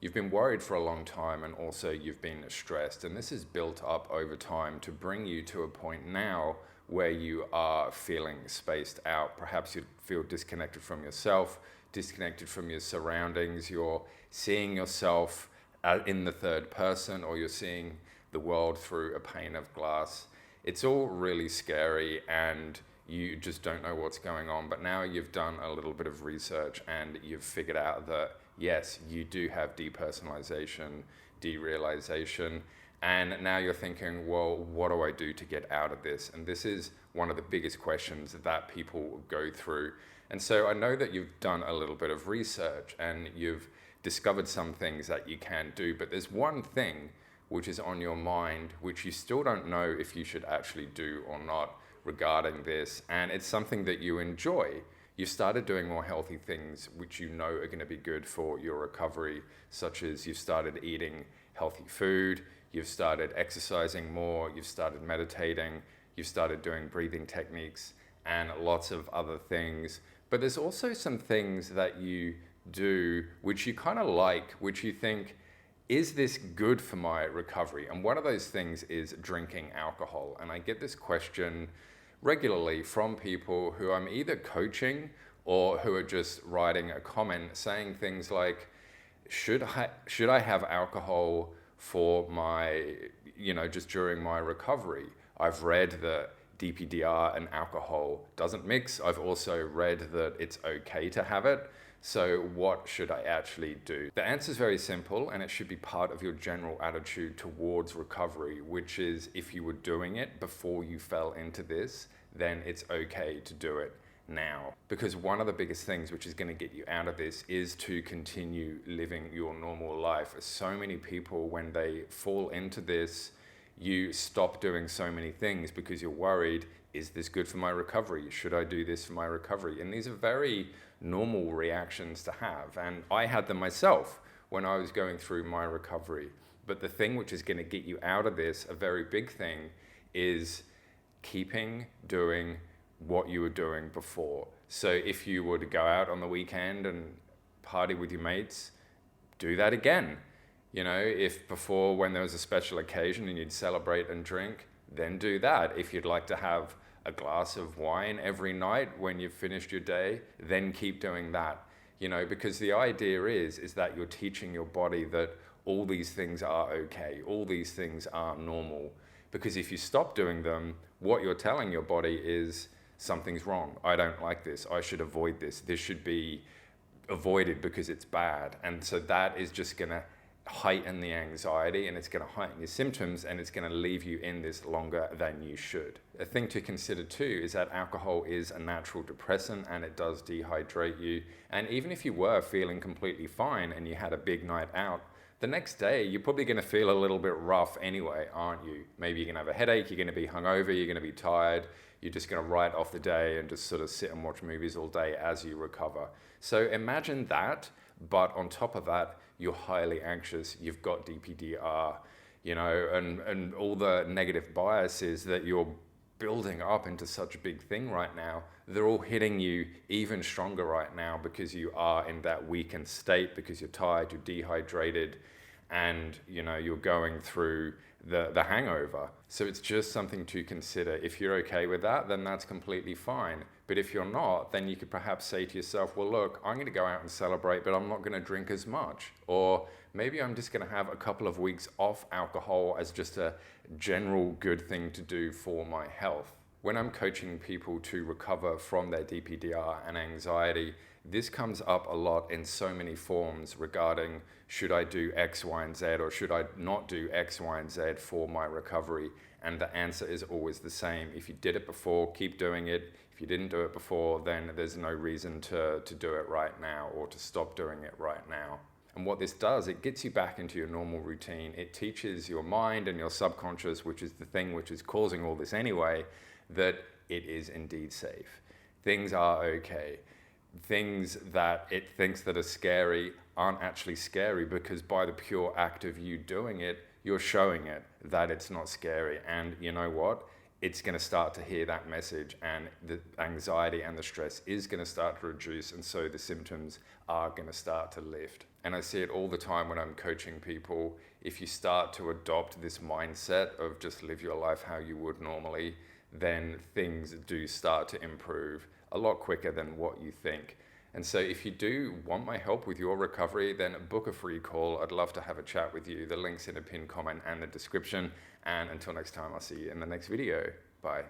You've been worried for a long time, and also you've been stressed, and this is built up over time to bring you to a point now where you are feeling spaced out. Perhaps you feel disconnected from yourself, disconnected from your surroundings. You're seeing yourself in the third person, or you're seeing the world through a pane of glass. It's all really scary, and you just don't know what's going on. But now you've done a little bit of research and you've figured out that yes, you do have depersonalization, derealization, and now you're thinking, well, what do I do to get out of this? And this is one of the biggest questions that people go through. And so I know that you've done a little bit of research and you've discovered some things that you can do, but there's one thing which is on your mind which you still don't know if you should actually do or not regarding this, and it's something that you enjoy. You've started doing more healthy things which you know are going to be good for your recovery, such as you've started eating healthy food, you've started exercising more, you've started meditating, you've started doing breathing techniques, and lots of other things. But there's also some things that you do which you kind of like, which you think, is this good for my recovery? And one of those things is drinking alcohol. And I get this question regularly from people who I'm either coaching or who are just writing a comment saying things like, should I have alcohol for my, just during my recovery? I've read that DPDR and alcohol doesn't mix. I've also read that it's okay to have it. So what should I actually do? The answer is very simple, and it should be part of your general attitude towards recovery, which is if you were doing it before you fell into this, then it's okay to do it now. Because one of the biggest things which is going to get you out of this is to continue living your normal life. So many people, when they fall into this, you stop doing so many things because you're worried, is this good for my recovery? Should I do this for my recovery? And these are very normal reactions to have. And I had them myself when I was going through my recovery. But the thing which is going to get you out of this, a very big thing, is keeping doing what you were doing before. So if you were to go out on the weekend and party with your mates, do that again. If before, when there was a special occasion and you'd celebrate and drink, then do that. If you'd like to have a glass of wine every night when you've finished your day, then keep doing that. Because the idea is that you're teaching your body that all these things are okay, all these things are normal. Because if you stop doing them, what you're telling your body is something's wrong. I don't like this. I should avoid this. This should be avoided because it's bad. And so that is just going to heighten the anxiety, and it's going to heighten your symptoms, and it's going to leave you in this longer than you should. A thing to consider too is that alcohol is a natural depressant, and it does dehydrate you. And even if you were feeling completely fine and you had a big night out, the next day you're probably going to feel a little bit rough anyway, aren't you? Maybe you're going to have a headache, you're going to be hungover, you're going to be tired, you're just going to write off the day and just sort of sit and watch movies all day as you recover. So imagine that, but on top of that, you're highly anxious, you've got DPDR, and all the negative biases that you're building up into such a big thing right now, they're all hitting you even stronger right now because you are in that weakened state, because you're tired, you're dehydrated, and you're going through the hangover. So it's just something to consider. If you're okay with that, then that's completely fine. But if you're not, then you could perhaps say to yourself, well, look, I'm going to go out and celebrate, but I'm not going to drink as much. Or maybe I'm just going to have a couple of weeks off alcohol as just a general good thing to do for my health. When I'm coaching people to recover from their DPDR and anxiety, this comes up a lot in so many forms regarding, should I do X, Y, and Z, or should I not do X, Y, and Z for my recovery? And the answer is always the same. If you did it before, keep doing it. If you didn't do it before, then there's no reason to do it right now or to stop doing it right now. And what this does, it gets you back into your normal routine. It teaches your mind and your subconscious, which is the thing which is causing all this anyway, that it is indeed safe. Things are okay. Things that it thinks that are scary aren't actually scary, because by the pure act of you doing it, you're showing it that it's not scary. And you know what? it's going to start to hear that message, and the anxiety and the stress is going to start to reduce, and so the symptoms are going to start to lift. And I see it all the time when I'm coaching people. If you start to adopt this mindset of just live your life how you would normally, then things do start to improve a lot quicker than what you think. And so if you do want my help with your recovery, then book a free call. I'd love to have a chat with you. The link's in a pinned comment and the description. And until next time, I'll see you in the next video. Bye.